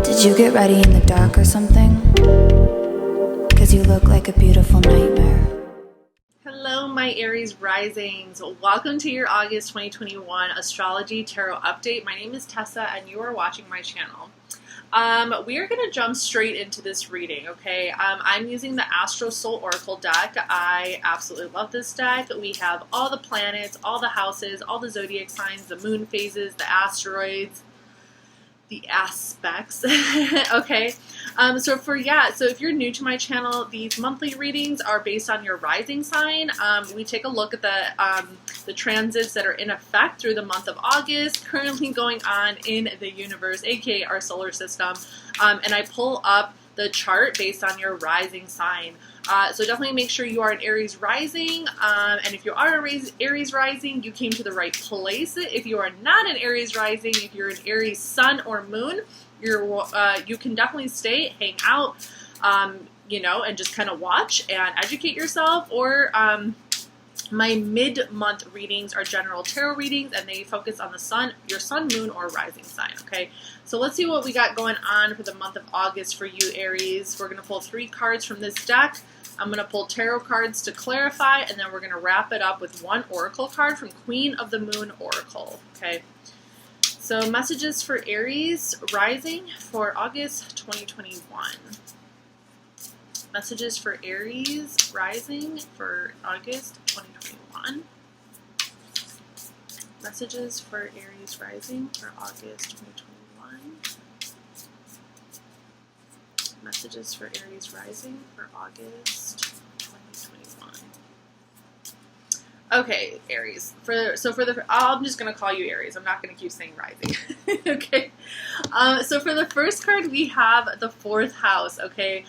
Did you get ready in the dark or something? 'Cause you look like a beautiful nightmare. Hello, my Aries risings. Welcome to your August 2021 astrology tarot update. My name is Tessa and you are watching my channel. We are going to jump straight into this reading, okay? I'm using the ASTRO Soul Oracle deck. I absolutely love this deck. We have all the planets, all the houses, all the zodiac signs, the moon phases, the asteroids, the aspects. Okay, so if you're new to my channel, these monthly readings are based on your rising sign. We take a look at the transits that are in effect through the month of August, currently going on in the universe, aka our solar system, and I pull up the chart based on your rising sign. So definitely make sure you are an Aries rising, and if you are an Aries rising, you came to the right place. If you are not an Aries rising, if you're an Aries sun or moon, you can definitely stay, hang out, you know, and just kind of watch and educate yourself. Or my mid-month readings are general tarot readings, and they focus on the sun, your sun, moon, or rising sign, okay? So let's see what we got going on for the month of August for you, Aries. We're going to pull 3 cards from this deck. I'm going to pull tarot cards to clarify, and then we're going to wrap it up with 1 oracle card from Queen of the Moon Oracle, okay? So messages for Aries rising for August 2021. Messages for Aries rising for August 2021. Messages for Aries rising for August 2021. Messages for Aries rising for August 2021. Okay, Aries. I'm just gonna call you Aries. I'm not gonna keep saying rising. Okay. So for the first card, we have the 4th house. Okay.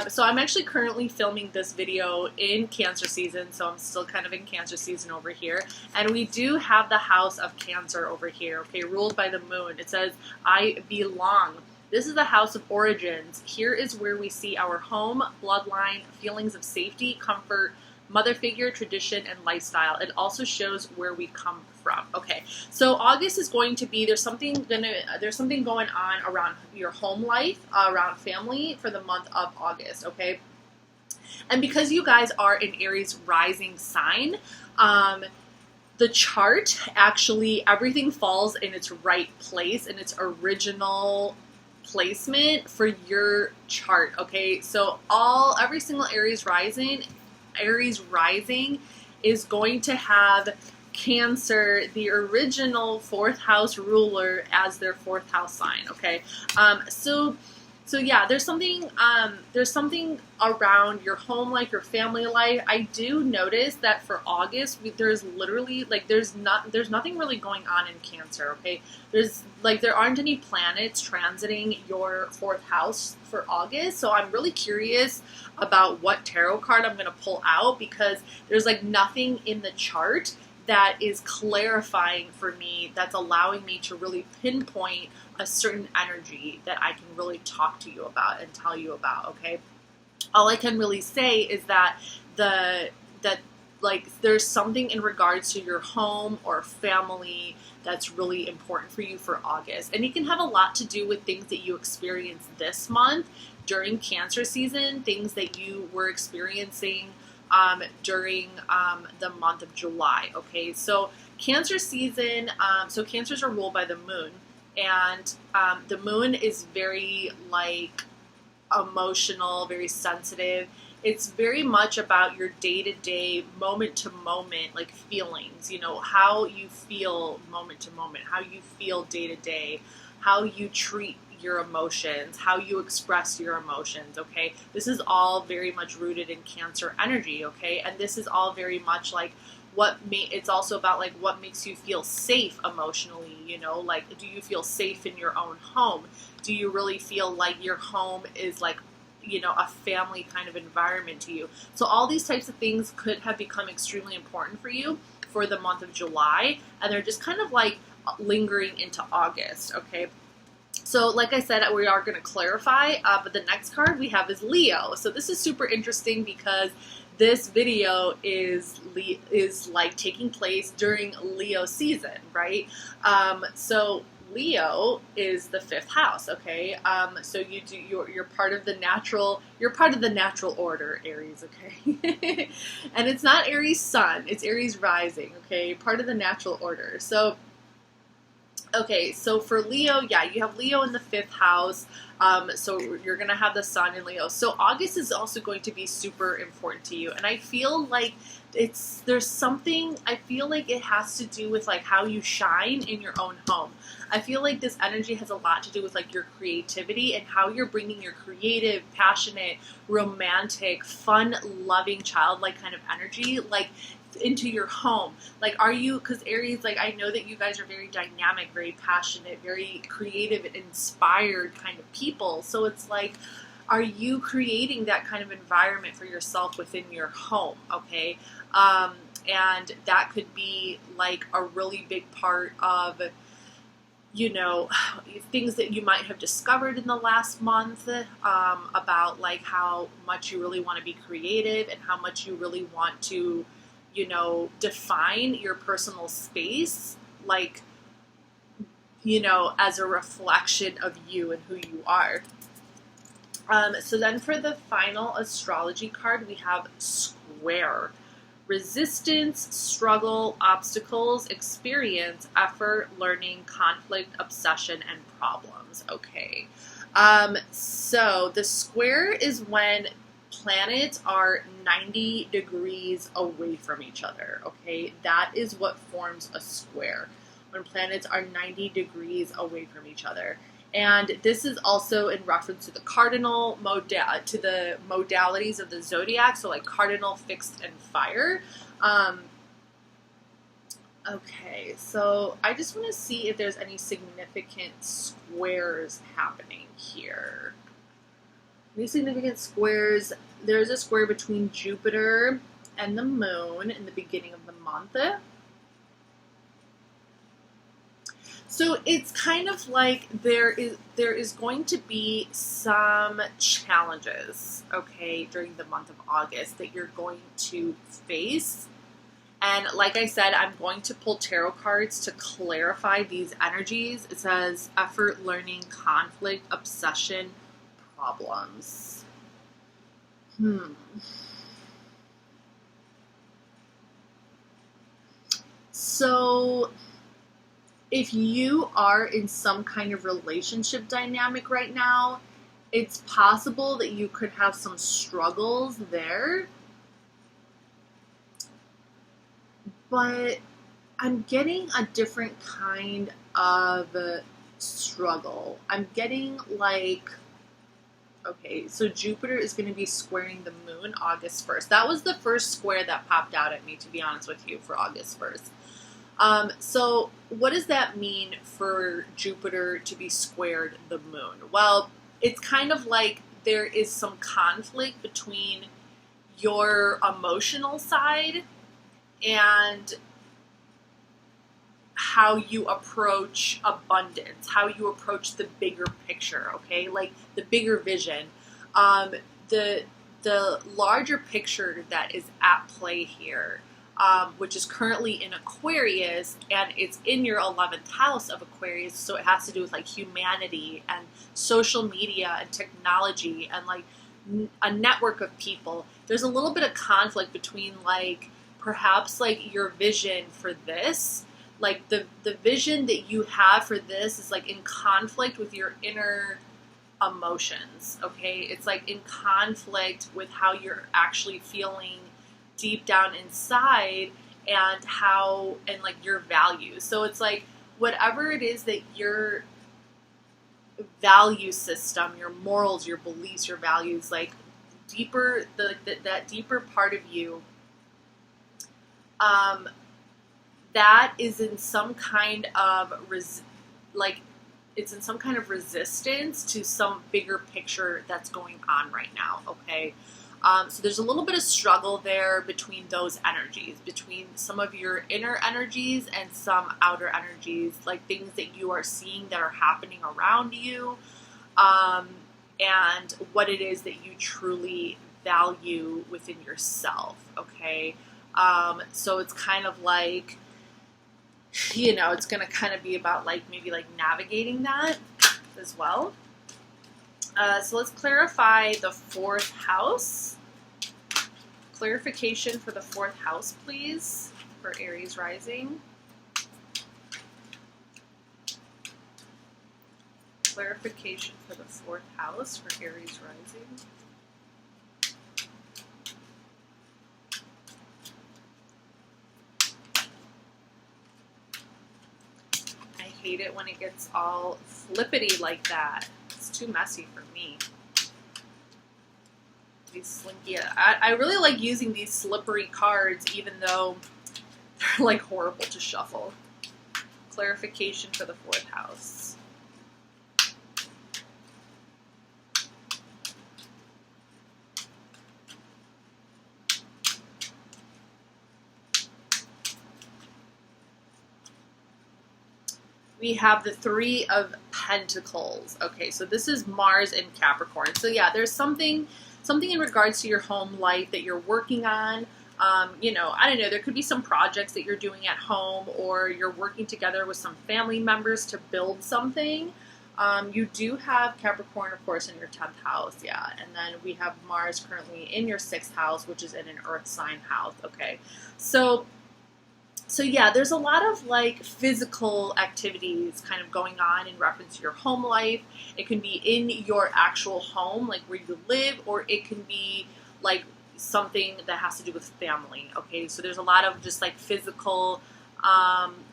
So I'm actually currently filming this video in Cancer season, so I'm still kind of in Cancer season over here, and we do have the house of Cancer over here. Okay, ruled by the moon. It says, "I belong." This is the house of origins. Here is where we see our home, bloodline, feelings of safety, comfort, mother figure, tradition, and lifestyle. It also shows where we come from. Okay, so August is going to be, there's something going on around your home life, around family for the month of August, okay? And because you guys are an Aries rising sign, the chart, actually, everything falls in its right place, in its original placement for your chart, okay? So every single Aries rising is going to have Cancer, the original 4th house ruler, as their 4th house sign, okay? So yeah, there's something around your home life, your family life. I do notice that for August, there's literally, like, there's nothing really going on in Cancer, okay? There aren't any planets transiting your 4th house for August, so I'm really curious about what tarot card I'm going to pull out, because there's like nothing in the chart that is clarifying for me, that's allowing me to really pinpoint a certain energy that I can really talk to you about and tell you about, okay? All I can really say is that there's something in regards to your home or family that's really important for you for August. And it can have a lot to do with things that you experienced this month during Cancer season, things that you were experiencing during the month of July, okay? So Cancer season, so Cancers are ruled by the moon, and the moon is very, like, emotional, very sensitive. It's very much about your day-to-day, moment-to-moment, like, feelings, you know, how you feel moment-to-moment, how you feel day-to-day, how you treat your emotions, how you express your emotions, okay? This is all very much rooted in Cancer energy, okay? And this is all very much like it's also about, like, what makes you feel safe emotionally, you know? Like, do you feel safe in your own home? Do you really feel like your home is, like, you know, a family kind of environment to you? So all these types of things could have become extremely important for you for the month of July, and they're just kind of like lingering into August, okay? So like I said, we are going to clarify, but the next card we have is Leo. So this is super interesting because this video is like taking place during Leo season, right? So Leo is the 5th house, okay? So you're part of the natural order, Aries, okay? And it's not Aries sun, it's Aries rising, okay? Part of the natural order. So okay, so for Leo, yeah, you have Leo in the 5th house. So you're going to have the sun in Leo. So August is also going to be super important to you. And I feel like there's something, I feel like it has to do with like how you shine in your own home. I feel like this energy has a lot to do with like your creativity and how you're bringing your creative, passionate, romantic, fun, loving, childlike kind of energy, like into your home. Like, are you, because Aries, like, I know that you guys are very dynamic, very passionate, very creative and inspired kind of people. So it's like, are you creating that kind of environment for yourself within your home? Okay. And that could be like a really big part of, you know, things that you might have discovered in the last month, about like how much you really want to be creative and how much you really want to, you know, define your personal space, like, you know, as a reflection of you and who you are. So then for the final astrology card, we have square. Resistance, struggle, obstacles, experience, effort, learning, conflict, obsession, and problems. Okay. So the square is when planets are 90 degrees away from each other, okay? That is what forms a square, when planets are 90 degrees away from each other. And this is also in reference to the cardinal to the modalities of the zodiac, so like cardinal, fixed, and fire. Okay, so I just want to see if there's any significant squares happening here. Any significant squares? There's a square between Jupiter and the moon in the beginning of the month. So it's kind of like there is going to be some challenges, okay, during the month of August that you're going to face. And like I said, I'm going to pull tarot cards to clarify these energies. It says effort, learning, conflict, obsession, problems. So if you are in some kind of relationship dynamic right now, it's possible that you could have some struggles there. But I'm getting a different kind of struggle. I'm getting like, okay, so Jupiter is going to be squaring the moon August 1st. That was the first square that popped out at me, to be honest with you, for August 1st. So what does that mean for Jupiter to be squared the moon? Well, it's kind of like there is some conflict between your emotional side and how you approach abundance, how you approach the bigger picture, okay? Like the bigger vision. The larger picture that is at play here, which is currently in Aquarius, and it's in your 11th house of Aquarius, so it has to do with like humanity and social media and technology and like a network of people. There's a little bit of conflict between like perhaps like your vision for this, like the vision that you have for this is like in conflict with your inner emotions, okay? It's like in conflict with how you're actually feeling deep down inside and how, and like your values. So it's like whatever it is that your value system, your morals, your beliefs, your values, like deeper, that deeper part of you, that is in some kind of it's in some kind of resistance to some bigger picture that's going on right now, okay? So there's a little bit of struggle there between those energies, between some of your inner energies and some outer energies, like things that you are seeing that are happening around you, and what it is that you truly value within yourself, okay? So it's kind of like you know, it's going to kind of be about like maybe like navigating that as well. So let's clarify the 4th house. Clarification for the 4th house, please, for Aries rising. Clarification for the 4th house for Aries rising. I hate it when it gets all flippity like that. It's too messy for me. These slinky, I really like using these slippery cards, even though they're like horrible to shuffle. Clarification for the 4th house. We have the 3 of Pentacles. Okay, so this is Mars in Capricorn. So yeah, there's something in regards to your home life that you're working on. You know, I don't know, there could be some projects that you're doing at home, or you're working together with some family members to build something. You do have Capricorn, of course, in your 10th house, yeah. And then we have Mars currently in your 6th house, which is in an earth sign house, okay. So yeah, there's a lot of like physical activities kind of going on in reference to your home life. It can be in your actual home, like where you live, or it can be like something that has to do with family. Okay, so there's a lot of just like physical,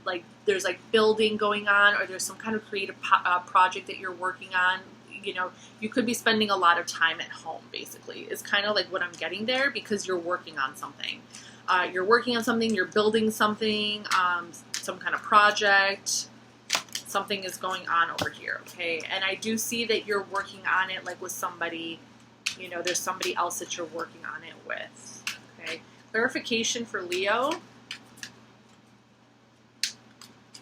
like there's like building going on, or there's some kind of creative project that you're working on. You know, you could be spending a lot of time at home, basically, is kind of like what I'm getting there, because you're working on something. You're working on something, you're building something, some kind of project, something is going on over here, okay? And I do see that you're working on it like with somebody, you know, there's somebody else that you're working on it with, okay? Clarification for Leo.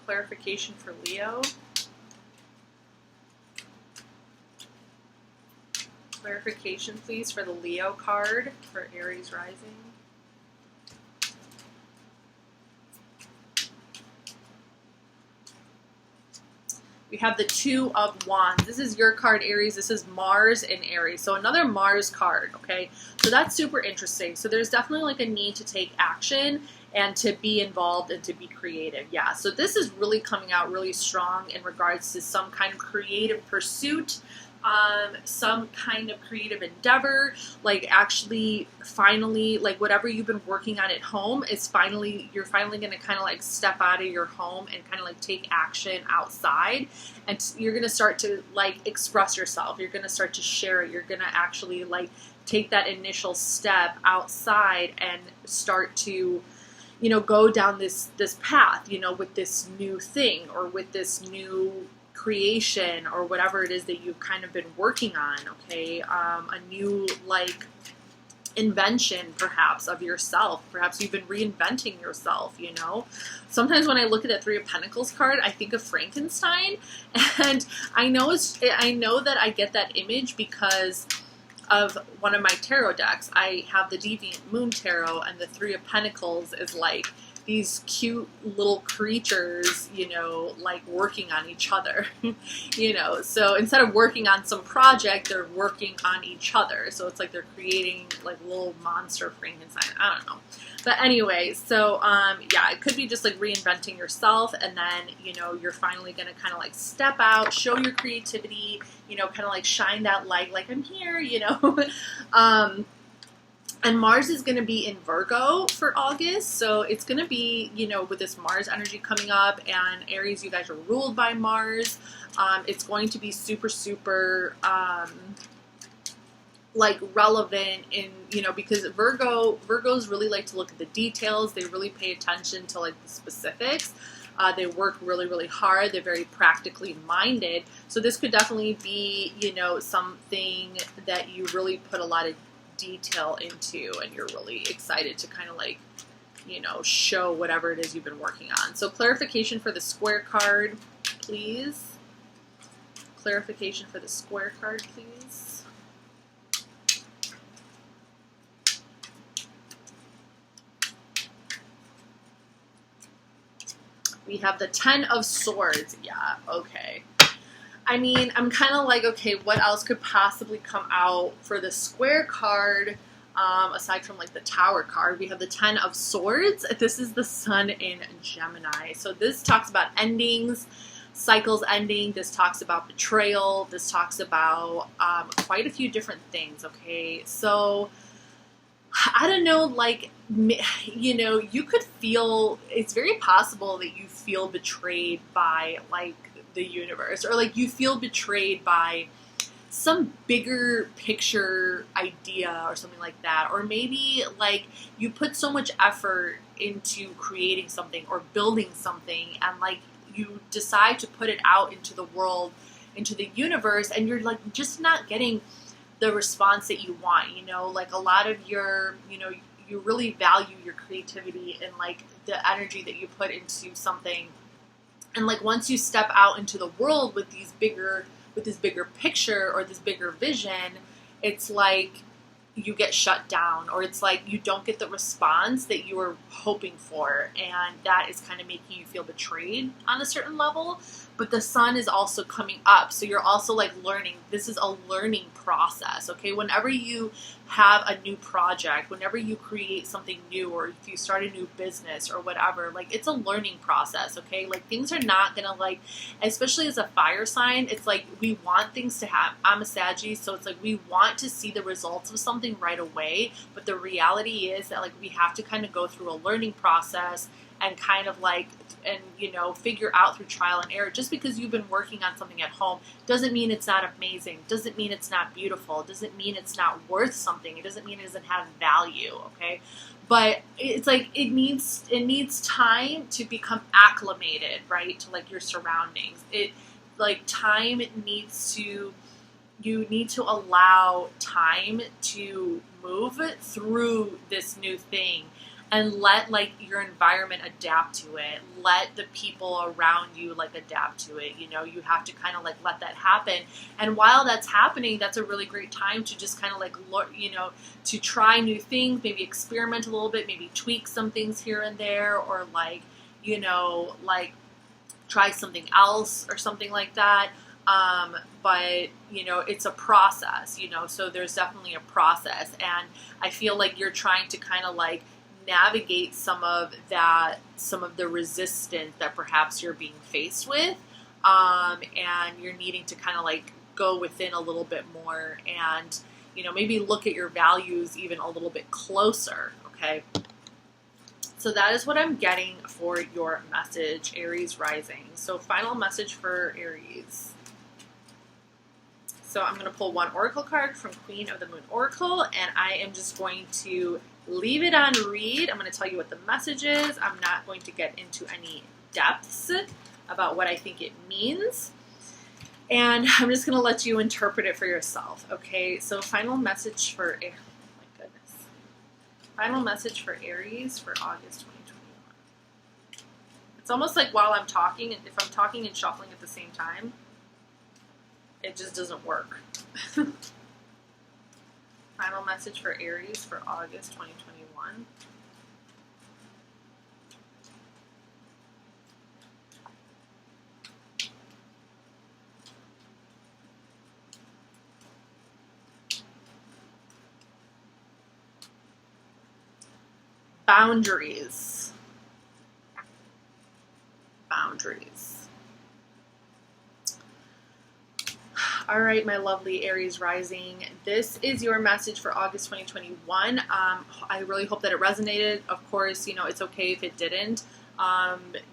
Clarification for Leo. Clarification, please, for the Leo card for Aries rising. We have the 2 of Wands. This is your card, Aries. This is Mars in Aries. So another Mars card, okay? So that's super interesting. So there's definitely like a need to take action and to be involved and to be creative. Yeah, so this is really coming out really strong in regards to some kind of creative pursuit, some kind of creative endeavor, like actually finally, like whatever you've been working on at home is finally, you're finally going to kind of like step out of your home and kind of like take action outside, and you're going to start to like express yourself. You're going to start to share it. You're going to actually like take that initial step outside and start to, you know, go down this path, you know, with this new thing or with this new creation or whatever it is that you've kind of been working on, okay? A new like invention perhaps of yourself. Perhaps you've been reinventing yourself, you know? Sometimes when I look at that 3 of Pentacles card, I think of Frankenstein, and I know that I get that image because of one of my tarot decks. I have the Deviant Moon Tarot, and the 3 of Pentacles is like these cute little creatures, you know, like working on each other, you know. So instead of working on some project, they're working on each other. So it's like they're creating like little monster Frankenstein. I don't know. But anyway, so yeah, it could be just like reinventing yourself, and then, you know, you're finally going to kind of like step out, show your creativity, you know, kind of like shine that light, like I'm here, you know. And Mars is going to be in Virgo for August, so it's going to be, you know, with this Mars energy coming up, and Aries, you guys are ruled by Mars. It's going to be super, super, like relevant in, you know, because Virgos really like to look at the details. They really pay attention to like the specifics. They work really, really hard. They're very practically minded. So this could definitely be, you know, something that you really put a lot of detail into, and you're really excited to kind of like, you know, show whatever it is you've been working on. So clarification for the Square card, please. Clarification for the Square card, please. We have the Ten of Swords. Yeah, okay. I mean, I'm kind of like, okay, what else could possibly come out for the square card, aside from like the Tower card? We have the Ten of Swords. This is the Sun in Gemini. So this talks about endings, cycles ending. This talks about betrayal. This talks about quite a few different things, okay? So I don't know, like, you know, you could feel, it's very possible that you feel betrayed by, like, the universe, or like you feel betrayed by some bigger picture idea or something like that. Or maybe like you put so much effort into creating something or building something, and like you decide to put it out into the world, into the universe, and you're like just not getting the response that you want, you know, like a lot of your, you know, you really value your creativity and like the energy that you put into something. And like once you step out into the world with this bigger picture or this bigger vision, it's like you get shut down, or it's like you don't get the response that you were hoping for, and that is kind of making you feel betrayed on a certain level. But the Sun is also coming up, so you're also like learning. This is a learning process, okay? Whenever you have a new project, whenever you create something new, or if you start a new business or whatever, like it's a learning process, okay? Like things are not gonna like, especially as a fire sign, it's like we want things to have, I'm a Saggy, so it's like we want to see the results of something right away, but the reality is that like we have to kind of go through a learning process and kind of like, and you know, figure out through trial and error. Just because you've been working on something at home doesn't mean it's not amazing, doesn't mean it's not beautiful, doesn't mean it's not worth something, it doesn't mean it doesn't have value, okay? But it's like it needs time to become acclimated, right, to like your surroundings. It like time needs to, you need to allow time to move through this new thing and let like your environment adapt to it. Let the people around you like adapt to it. You know, you have to kind of like let that happen. And while that's happening, that's a really great time to just kind of like look, you know, to try new things, maybe experiment a little bit, maybe tweak some things here and there, or like, you know, like try something else or something like that. But you know, it's a process, you know, so there's definitely a process. And I feel like you're trying to kind of like navigate some of the resistance that perhaps you're being faced with, and you're needing to kind of like go within a little bit more, and you know, maybe look at your values even a little bit closer, okay? So that is what I'm getting for your message, Aries rising. So final message for Aries. So I'm going to pull one oracle card from Queen of the Moon Oracle, and I am just going to leave it on read. I'm going to tell you what the message is. I'm not going to get into any depths about what I think it means. And I'm just going to let you interpret it for yourself, okay? So final message for, oh my goodness. Final message for Aries for August 2021. It's almost like while I'm talking, if I'm talking and shuffling at the same time, it just doesn't work. Final message for Aries for August 2021. Boundaries. Boundaries. All right, my lovely Aries rising. This is your message for August 2021. I really hope that it resonated. Of course, you know, it's okay if it didn't.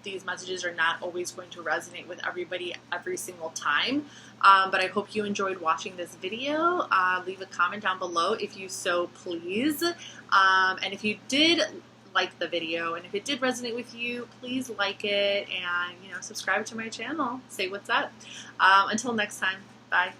These messages are not always going to resonate with everybody every single time. But I hope you enjoyed watching this video. Leave a comment down below if you so please. And if you did like the video, and if it did resonate with you, please like it and, you know, subscribe to my channel. Say what's up. Until next time. Bye.